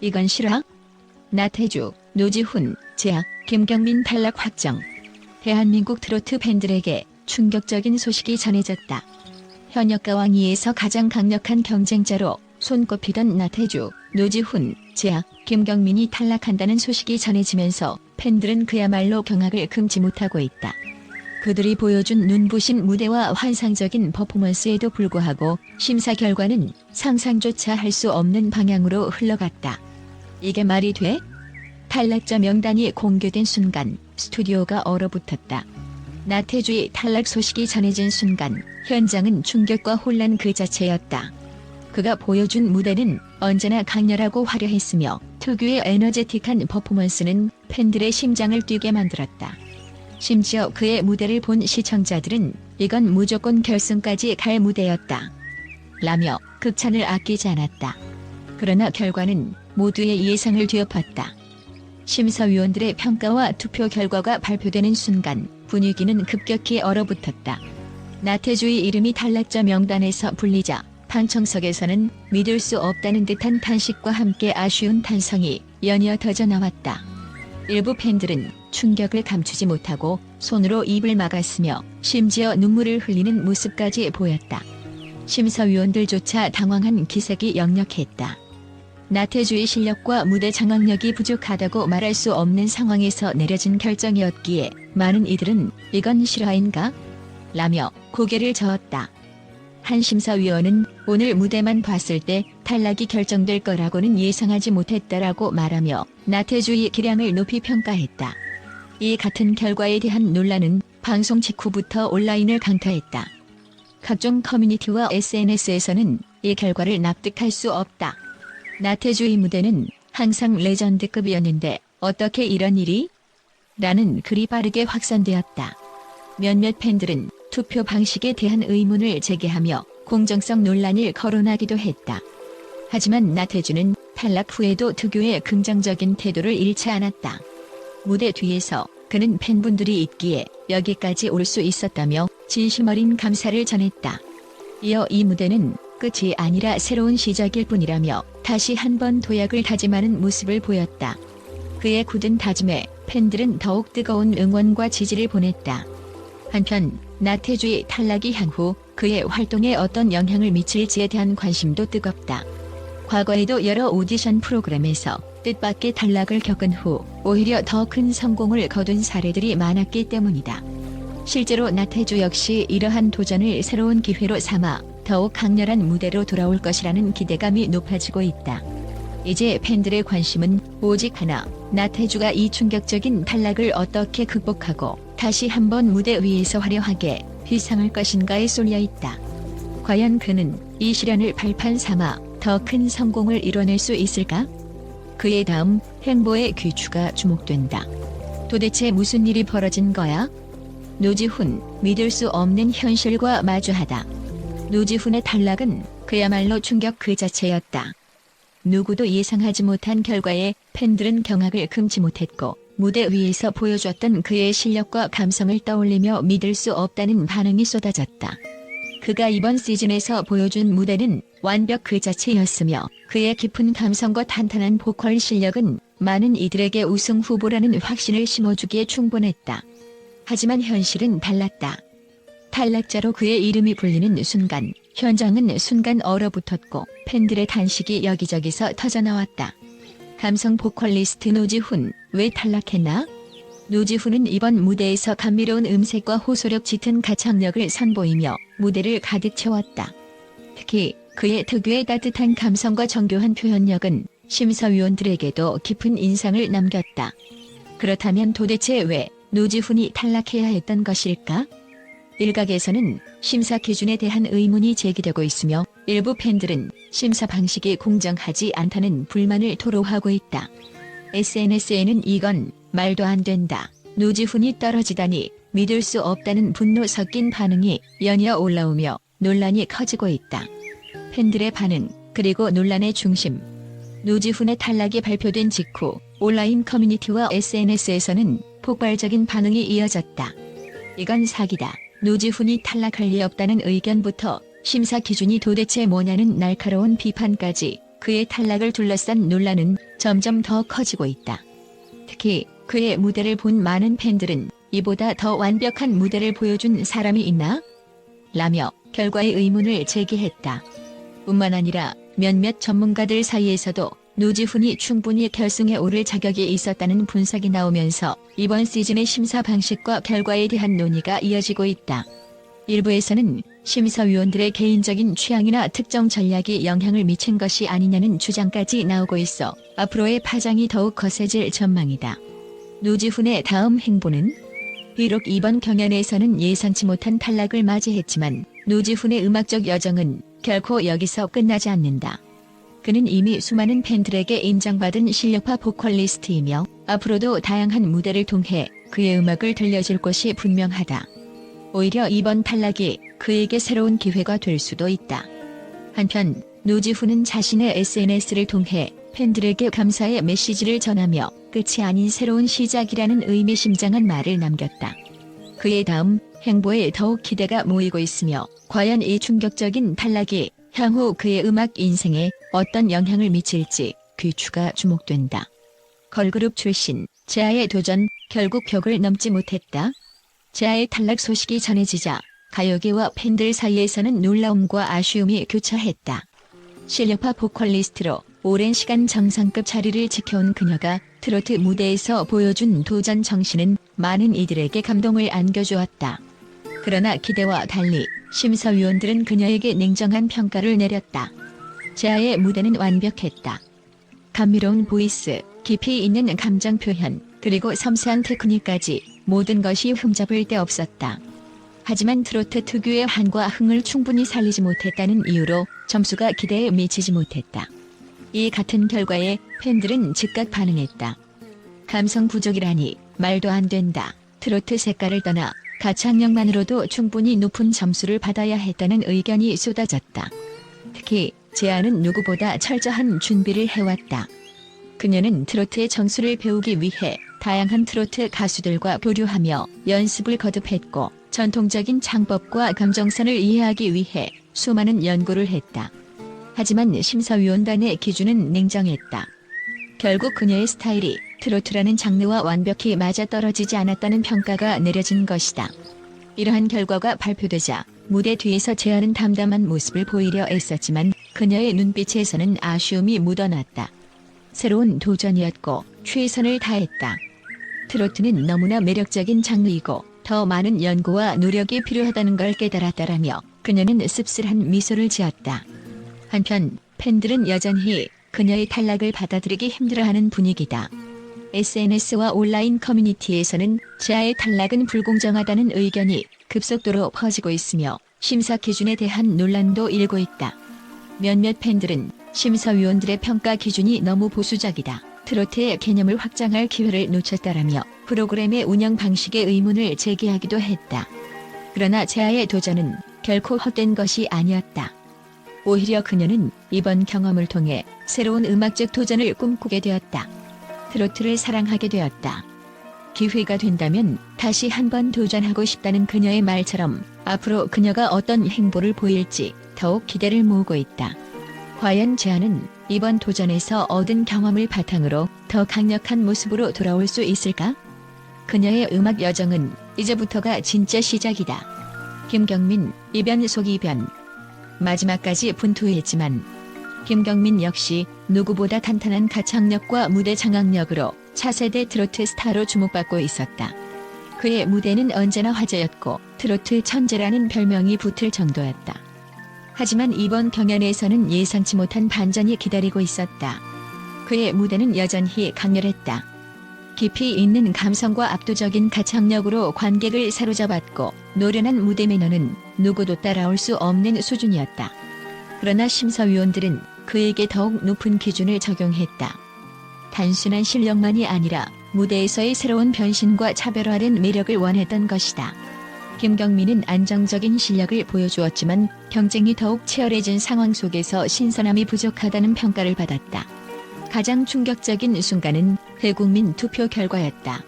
이건 실화? 나태주, 노지훈, 제약, 김경민 탈락 확정. 대한민국 트로트 팬들에게 충격적인 소식이 전해졌다. 현역 가왕 2에서 가장 강력한 경쟁자로 손꼽히던 나태주, 노지훈, 제약, 김경민이 탈락한다는 소식이 전해지면서 팬들은 그야말로 경악을 금치 못하고 있다. 그들이 보여준 눈부신 무대와 환상적인 퍼포먼스에도 불구하고 심사 결과는 상상조차 할 수 없는 방향으로 흘러갔다. 이게 말이 돼? 탈락자 명단이 공개된 순간 스튜디오가 얼어붙었다. 나태주의 탈락 소식이 전해진 순간 현장은 충격과 혼란 그 자체였다. 그가 보여준 무대는 언제나 강렬하고 화려했으며 특유의 에너제틱한 퍼포먼스는 팬들의 심장을 뛰게 만들었다. 심지어 그의 무대를 본 시청자들은 이건 무조건 결승까지 갈 무대였다 라며 극찬을 아끼지 않았다. 그러나 결과는 모두의 예상을 뒤엎었다. 심사위원들의 평가와 투표 결과가 발표되는 순간 분위기는 급격히 얼어붙었다. 나태주의 이름이 탈락자 명단에서 불리자 방청석에서는 믿을 수 없다는 듯한 탄식과 함께 아쉬운 탄성이 연이어 터져 나왔다. 일부 팬들은 충격을 감추지 못하고 손으로 입을 막았으며 심지어 눈물을 흘리는 모습까지 보였다. 심사위원들조차 당황한 기색이 역력했다. 나태주의 실력과 무대 장악력이 부족하다고 말할 수 없는 상황에서 내려진 결정이었기에 많은 이들은 이건 실화인가? 라며 고개를 저었다. 한 심사위원은 오늘 무대만 봤을 때 탈락이 결정될 거라고는 예상하지 못했다라고 말하며 나태주의 기량을 높이 평가했다. 이 같은 결과에 대한 논란은 방송 직후부터 온라인을 강타했다. 각종 커뮤니티와 SNS에서는 이 결과를 납득할 수 없다. 나태주의 무대는 항상 레전드급이었는데 어떻게 이런 일이? 라는 글이 빠르게 확산되었다. 몇몇 팬들은 투표 방식에 대한 의문을 제기하며 공정성 논란을 거론하기도 했다. 하지만 나태주는 탈락 후에도 특유의 긍정적인 태도를 잃지 않았다. 무대 뒤에서 그는 팬분들이 있기에 여기까지 올 수 있었다며 진심 어린 감사를 전했다. 이어 이 무대는 끝이 아니라 새로운 시작일 뿐이라며 다시 한번 도약을 다짐하는 모습을 보였다. 그의 굳은 다짐에 팬들은 더욱 뜨거운 응원과 지지를 보냈다. 한편 나태주의 탈락이 향후 그의 활동에 어떤 영향을 미칠지에 대한 관심도 뜨겁다. 과거에도 여러 오디션 프로그램에서 뜻밖의 탈락을 겪은 후 오히려 더 큰 성공을 거둔 사례들이 많았기 때문이다. 실제로 나태주 역시 이러한 도전을 새로운 기회로 삼아 더욱 강렬한 무대로 돌아올 것이라는 기대감이 높아지고 있다. 이제 팬들의 관심은 오직 하나, 나태주가 이 충격적인 탈락을 어떻게 극복하고 다시 한번 무대 위에서 화려하게 휘상할 것인가에 쏠려 있다. 과연 그는 이 시련을 발판 삼아 더 큰 성공을 이뤄낼 수 있을까? 그의 다음 행보의 귀추가 주목된다. 도대체 무슨 일이 벌어진 거야? 노지훈, 믿을 수 없는 현실과 마주하다. 노지훈의 탈락은 그야말로 충격 그 자체였다. 누구도 예상하지 못한 결과에 팬들은 경악을 금치 못했고 무대 위에서 보여줬던 그의 실력과 감성을 떠올리며 믿을 수 없다는 반응이 쏟아졌다. 그가 이번 시즌에서 보여준 무대는 완벽 그 자체였으며 그의 깊은 감성과 탄탄한 보컬 실력은 많은 이들에게 우승 후보라는 확신을 심어주기에 충분했다. 하지만 현실은 달랐다. 탈락자로 그의 이름이 불리는 순간 현장은 순간 얼어붙었고 팬들의 탄식이 여기저기서 터져나왔다. 감성 보컬리스트 노지훈, 왜 탈락했나? 노지훈은 이번 무대에서 감미로운 음색과 호소력 짙은 가창력을 선보이며 무대를 가득 채웠다. 특히 그의 특유의 따뜻한 감성과 정교한 표현력은 심사위원들에게도 깊은 인상을 남겼다. 그렇다면 도대체 왜 노지훈이 탈락해야 했던 것일까? 일각에서는 심사 기준에 대한 의문이 제기되고 있으며 일부 팬들은 심사 방식이 공정하지 않다는 불만을 토로하고 있다. SNS에는 이건 말도 안 된다. 노지훈이 떨어지다니 믿을 수 없다는 분노 섞인 반응이 연이어 올라오며 논란이 커지고 있다. 팬들의 반응, 그리고 논란의 중심. 노지훈의 탈락이 발표된 직후 온라인 커뮤니티와 SNS에서는 폭발적인 반응이 이어졌다. 이건 사기다. 노지훈이 탈락할 리 없다는 의견부터 심사 기준이 도대체 뭐냐는 날카로운 비판까지 그의 탈락을 둘러싼 논란은 점점 더 커지고 있다. 특히 그의 무대를 본 많은 팬들은 이보다 더 완벽한 무대를 보여준 사람이 있나? 라며 결과에 의문을 제기했다. 뿐만 아니라 몇몇 전문가들 사이에서도 노지훈이 충분히 결승에 오를 자격이 있었다는 분석이 나오면서 이번 시즌의 심사 방식과 결과에 대한 논의가 이어지고 있다. 일부에서는 심사위원들의 개인적인 취향이나 특정 전략이 영향을 미친 것이 아니냐는 주장까지 나오고 있어 앞으로의 파장이 더욱 거세질 전망이다. 노지훈의 다음 행보는? 비록 이번 경연에서는 예상치 못한 탈락을 맞이했지만 노지훈의 음악적 여정은 결코 여기서 끝나지 않는다. 그는 이미 수많은 팬들에게 인정받은 실력파 보컬리스트이며 앞으로도 다양한 무대를 통해 그의 음악을 들려줄 것이 분명하다. 오히려 이번 탈락이 그에게 새로운 기회가 될 수도 있다. 한편 노지훈은 자신의 SNS를 통해 팬들에게 감사의 메시지를 전하며 끝이 아닌 새로운 시작이라는 의미심장한 말을 남겼다. 그의 다음 행보에 더욱 기대가 모이고 있으며 과연 이 충격적인 탈락이 향후 그의 음악 인생에 어떤 영향을 미칠지 귀추가 주목된다. 걸그룹 출신 재하의 도전 결국 벽을 넘지 못했다. 재하의 탈락 소식이 전해지자 가요계와 팬들 사이에서는 놀라움과 아쉬움이 교차했다. 실력파 보컬리스트로 오랜 시간 정상급 자리를 지켜온 그녀가 트로트 무대에서 보여준 도전 정신은 많은 이들에게 감동을 안겨주었다. 그러나 기대와 달리 심사위원들은 그녀에게 냉정한 평가를 내렸다. 재하의 무대는 완벽했다. 감미로운 보이스, 깊이 있는 감정 표현, 그리고 섬세한 테크닉까지 모든 것이 흠잡을 데 없었다. 하지만 트로트 특유의 한과 흥을 충분히 살리지 못했다는 이유로 점수가 기대에 미치지 못했다. 이 같은 결과에 팬들은 즉각 반응했다. 감성 부족이라니 말도 안 된다. 트로트 색깔을 떠나 가창력만으로도 충분히 높은 점수를 받아야 했다는 의견이 쏟아졌다. 특히 재하는 누구보다 철저한 준비를 해왔다. 그녀는 트로트의 정수를 배우기 위해 다양한 트로트 가수들과 교류하며 연습을 거듭했고 전통적인 창법과 감정선을 이해하기 위해 수많은 연구를 했다. 하지만 심사위원단의 기준은 냉정했다. 결국 그녀의 스타일이 트로트라는 장르와 완벽히 맞아떨어지지 않았다는 평가가 내려진 것이다. 이러한 결과가 발표되자 무대 뒤에서 재하는 담담한 모습을 보이려 애썼지만 그녀의 눈빛에서는 아쉬움이 묻어났다. 새로운 도전이었고 최선을 다했다. 트로트는 너무나 매력적인 장르이고 더 많은 연구와 노력이 필요하다는 걸 깨달았다라며 그녀는 씁쓸한 미소를 지었다. 한편 팬들은 여전히 그녀의 탈락을 받아들이기 힘들어하는 분위기다. SNS와 온라인 커뮤니티에서는 재하의 탈락은 불공정하다는 의견이 급속도로 퍼지고 있으며 심사 기준에 대한 논란도 일고 있다. 몇몇 팬들은 심사위원들의 평가 기준이 너무 보수적이다. 트로트의 개념을 확장할 기회를 놓쳤다라며 프로그램의 운영 방식에 의문을 제기하기도 했다. 그러나 재하의 도전은 결코 헛된 것이 아니었다. 오히려 그녀는 이번 경험을 통해 새로운 음악적 도전을 꿈꾸게 되었다. 트로트를 사랑하게 되었다. 기회가 된다면 다시 한번 도전하고 싶다는 그녀의 말처럼 앞으로 그녀가 어떤 행보를 보일지 더욱 기대를 모으고 있다. 과연 재하는 이번 도전에서 얻은 경험을 바탕으로 더 강력한 모습으로 돌아올 수 있을까? 그녀의 음악 여정은 이제부터가 진짜 시작이다. 김경민, 이변 속 이변. 마지막까지 분투했지만 김경민 역시 누구보다 탄탄한 가창력과 무대 장악력으로 차세대 트로트 스타로 주목받고 있었다. 그의 무대는 언제나 화제였고 트로트 천재라는 별명이 붙을 정도였다. 하지만 이번 경연에서는 예상치 못한 반전이 기다리고 있었다. 그의 무대는 여전히 강렬했다. 깊이 있는 감성과 압도적인 가창력으로 관객을 사로잡았고 노련한 무대 매너는 누구도 따라올 수 없는 수준이었다. 그러나 심사위원들은 그에게 더욱 높은 기준을 적용했다. 단순한 실력만이 아니라 무대에서의 새로운 변신과 차별화된 매력을 원했던 것이다. 김경민은 안정적인 실력을 보여주었지만 경쟁이 더욱 치열해진 상황 속에서 신선함이 부족하다는 평가를 받았다. 가장 충격적인 순간은 대국민 투표 결과였다.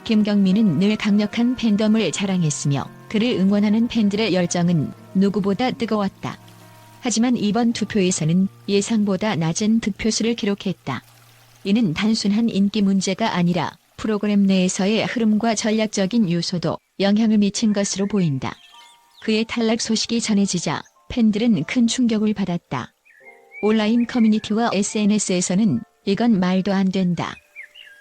김경민은 늘 강력한 팬덤을 자랑했으며 그를 응원하는 팬들의 열정은 누구보다 뜨거웠다. 하지만 이번 투표에서는 예상보다 낮은 득표수를 기록했다. 이는 단순한 인기 문제가 아니라 프로그램 내에서의 흐름과 전략적인 요소도 영향을 미친 것으로 보인다. 그의 탈락 소식이 전해지자 팬들은 큰 충격을 받았다. 온라인 커뮤니티와 SNS에서는 이건 말도 안 된다.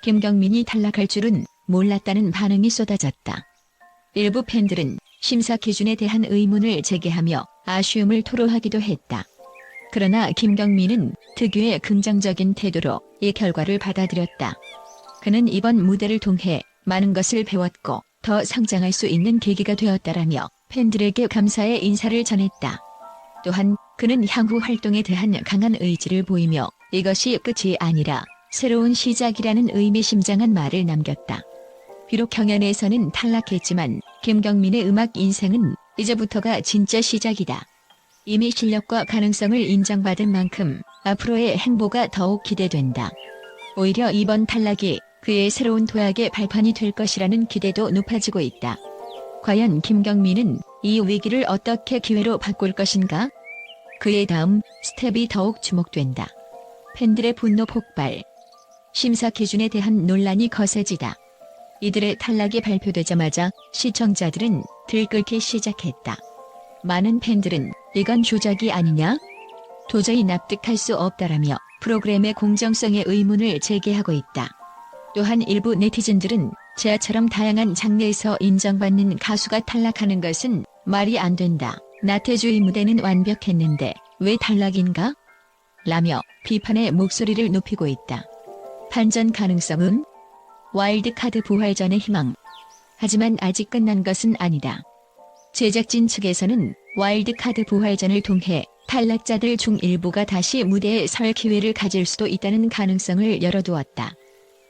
김경민이 탈락할 줄은 몰랐다는 반응이 쏟아졌다. 일부 팬들은 심사 기준에 대한 의문을 제기하며 아쉬움을 토로하기도 했다. 그러나 김경민은 특유의 긍정적인 태도로 이 결과를 받아들였다. 그는 이번 무대를 통해 많은 것을 배웠고 더 성장할 수 있는 계기가 되었다라며 팬들에게 감사의 인사를 전했다. 또한 그는 향후 활동에 대한 강한 의지를 보이며 이것이 끝이 아니라 새로운 시작이라는 의미심장한 말을 남겼다. 비록 경연에서는 탈락했지만 김경민의 음악 인생은 이제부터가 진짜 시작이다. 이미 실력과 가능성을 인정받은 만큼 앞으로의 행보가 더욱 기대된다. 오히려 이번 탈락이 그의 새로운 도약의 발판이 될 것이라는 기대도 높아지고 있다. 과연 김경민은 이 위기를 어떻게 기회로 바꿀 것인가? 그의 다음 스텝이 더욱 주목된다. 팬들의 분노 폭발. 심사 기준에 대한 논란이 거세지다. 이들의 탈락이 발표되자마자 시청자들은 들끓기 시작했다. 많은 팬들은 이건 조작이 아니냐? 도저히 납득할 수 없다라며 프로그램의 공정성에 의문을 제기하고 있다. 또한 일부 네티즌들은 제아처럼 다양한 장르에서 인정받는 가수가 탈락하는 것은 말이 안 된다. 나태주의 무대는 완벽했는데 왜 탈락인가? 라며 비판의 목소리를 높이고 있다. 반전 가능성은? 와일드카드 부활전의 희망. 하지만 아직 끝난 것은 아니다. 제작진 측에서는 와일드카드 부활전을 통해 탈락자들 중 일부가 다시 무대에 설 기회를 가질 수도 있다는 가능성을 열어두었다.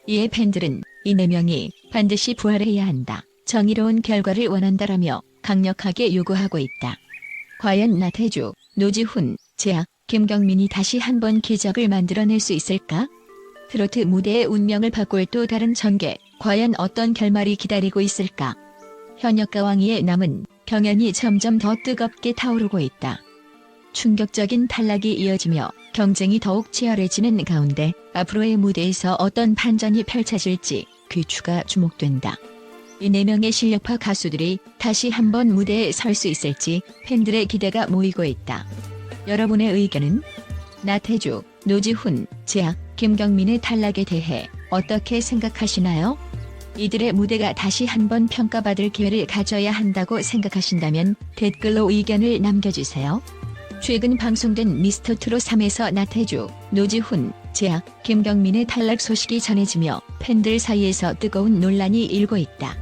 이에 팬들은 이 4명이 반드시 부활해야 한다. 정의로운 결과를 원한다라며 강력하게 요구하고 있다. 과연 나태주, 노지훈, 재학, 김경민이 다시 한번 기적을 만들어낼 수 있을까? 트로트 무대의 운명을 바꿀 또 다른 전개, 과연 어떤 결말이 기다리고 있을까? 현역가 왕위에 남은 경연이 점점 더 뜨겁게 타오르고 있다. 충격적인 탈락이 이어지며 경쟁이 더욱 치열해지는 가운데 앞으로의 무대에서 어떤 반전이 펼쳐질지 귀추가 주목된다. 이 4명의 실력파 가수들이 다시 한번 무대에 설 수 있을지 팬들의 기대가 모이고 있다. 여러분의 의견은? 나태주, 노지훈, 재학, 김경민의 탈락에 대해 어떻게 생각하시나요? 이들의 무대가 다시 한번 평가받을 기회를 가져야 한다고 생각하신다면 댓글로 의견을 남겨주세요. 최근 방송된 미스터트롯 3에서 나태주, 노지훈, 재학, 김경민의 탈락 소식이 전해지며 팬들 사이에서 뜨거운 논란이 일고 있다.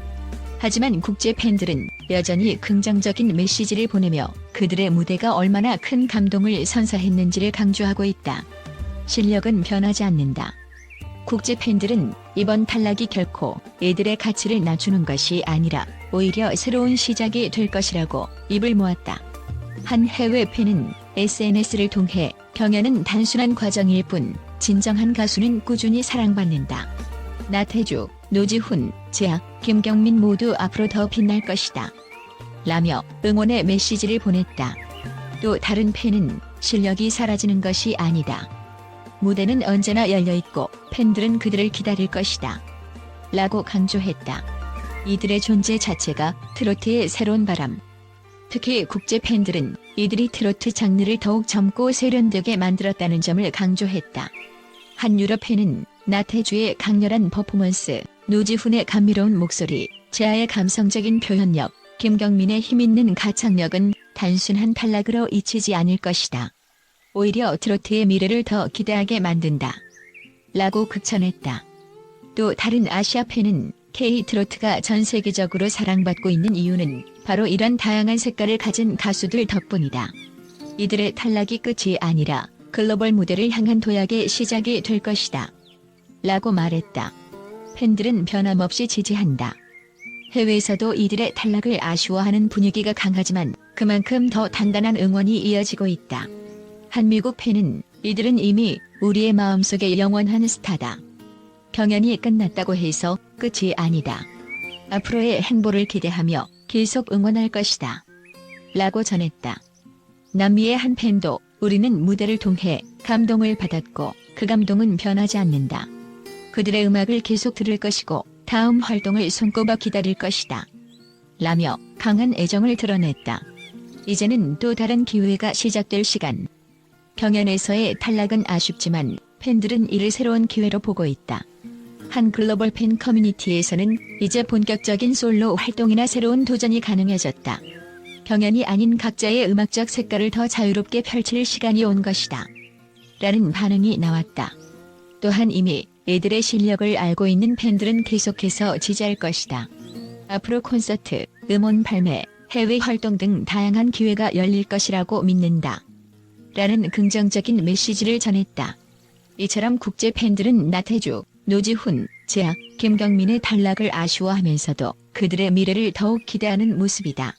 하지만 국제 팬들은 여전히 긍정적인 메시지를 보내며 그들의 무대가 얼마나 큰 감동을 선사했는지를 강조하고 있다. 실력은 변하지 않는다. 국제 팬들은 이번 탈락이 결코 이들의 가치를 낮추는 것이 아니라 오히려 새로운 시작이 될 것이라고 입을 모았다. 한 해외 팬은 SNS를 통해 경연은 단순한 과정일 뿐 진정한 가수는 꾸준히 사랑받는다. 나태주, 노지훈, 재학, 김경민 모두 앞으로 더 빛날 것이다. 라며 응원의 메시지를 보냈다. 또 다른 팬은 실력이 사라지는 것이 아니다. 무대는 언제나 열려있고 팬들은 그들을 기다릴 것이다. 라고 강조했다. 이들의 존재 자체가 트로트의 새로운 바람. 특히 국제 팬들은 이들이 트로트 장르를 더욱 젊고 세련되게 만들었다는 점을 강조했다. 한 유럽 팬은 나태주의 강렬한 퍼포먼스, 노지훈의 감미로운 목소리, 재하의 감성적인 표현력, 김경민의 힘있는 가창력은 단순한 탈락으로 잊히지 않을 것이다. 오히려 트로트의 미래를 더 기대하게 만든다. 라고 극찬했다. 또 다른 아시아 팬은 K-트로트가 전 세계적으로 사랑받고 있는 이유는 바로 이런 다양한 색깔을 가진 가수들 덕분이다. 이들의 탈락이 끝이 아니라 글로벌 무대를 향한 도약의 시작이 될 것이다. 라고 말했다. 팬들은 변함없이 지지한다. 해외에서도 이들의 탈락을 아쉬워하는 분위기가 강하지만 그만큼 더 단단한 응원이 이어지고 있다. 한 미국 팬은 이들은 이미 우리의 마음속에 영원한 스타다. 경연이 끝났다고 해서 끝이 아니다. 앞으로의 행보를 기대하며 계속 응원할 것이다. 라고 전했다. 남미의 한 팬도 우리는 무대를 통해 감동을 받았고 그 감동은 변하지 않는다. 그들의 음악을 계속 들을 것이고 다음 활동을 손꼽아 기다릴 것이다. 라며 강한 애정을 드러냈다. 이제는 또 다른 기회가 시작될 시간. 경연에서의 탈락은 아쉽지만 팬들은 이를 새로운 기회로 보고 있다. 한 글로벌 팬 커뮤니티에서는 이제 본격적인 솔로 활동이나 새로운 도전이 가능해졌다. 경연이 아닌 각자의 음악적 색깔을 더 자유롭게 펼칠 시간이 온 것이다. 라는 반응이 나왔다. 또한 이미 이들의 실력을 알고 있는 팬들은 계속해서 지지할 것이다. 앞으로 콘서트, 음원 발매, 해외 활동 등 다양한 기회가 열릴 것이라고 믿는다. 라는 긍정적인 메시지를 전했다. 이처럼 국제 팬들은 나태주, 노지훈, 재학, 김경민의 탈락을 아쉬워하면서도 그들의 미래를 더욱 기대하는 모습이다.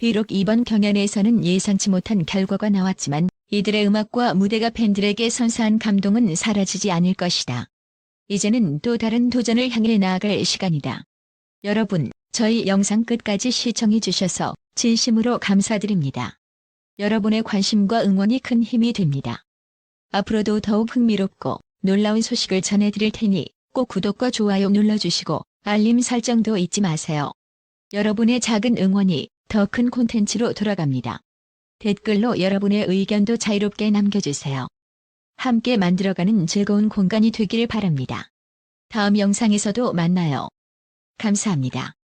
비록 이번 경연에서는 예상치 못한 결과가 나왔지만 이들의 음악과 무대가 팬들에게 선사한 감동은 사라지지 않을 것이다. 이제는 또 다른 도전을 향해 나아갈 시간이다. 여러분, 저희 영상 끝까지 시청해 주셔서 진심으로 감사드립니다. 여러분의 관심과 응원이 큰 힘이 됩니다. 앞으로도 더욱 흥미롭고 놀라운 소식을 전해드릴 테니 꼭 구독과 좋아요 눌러주시고 알림 설정도 잊지 마세요. 여러분의 작은 응원이 더 큰 콘텐츠로 돌아갑니다. 댓글로 여러분의 의견도 자유롭게 남겨주세요. 함께 만들어가는 즐거운 공간이 되길 바랍니다. 다음 영상에서도 만나요. 감사합니다.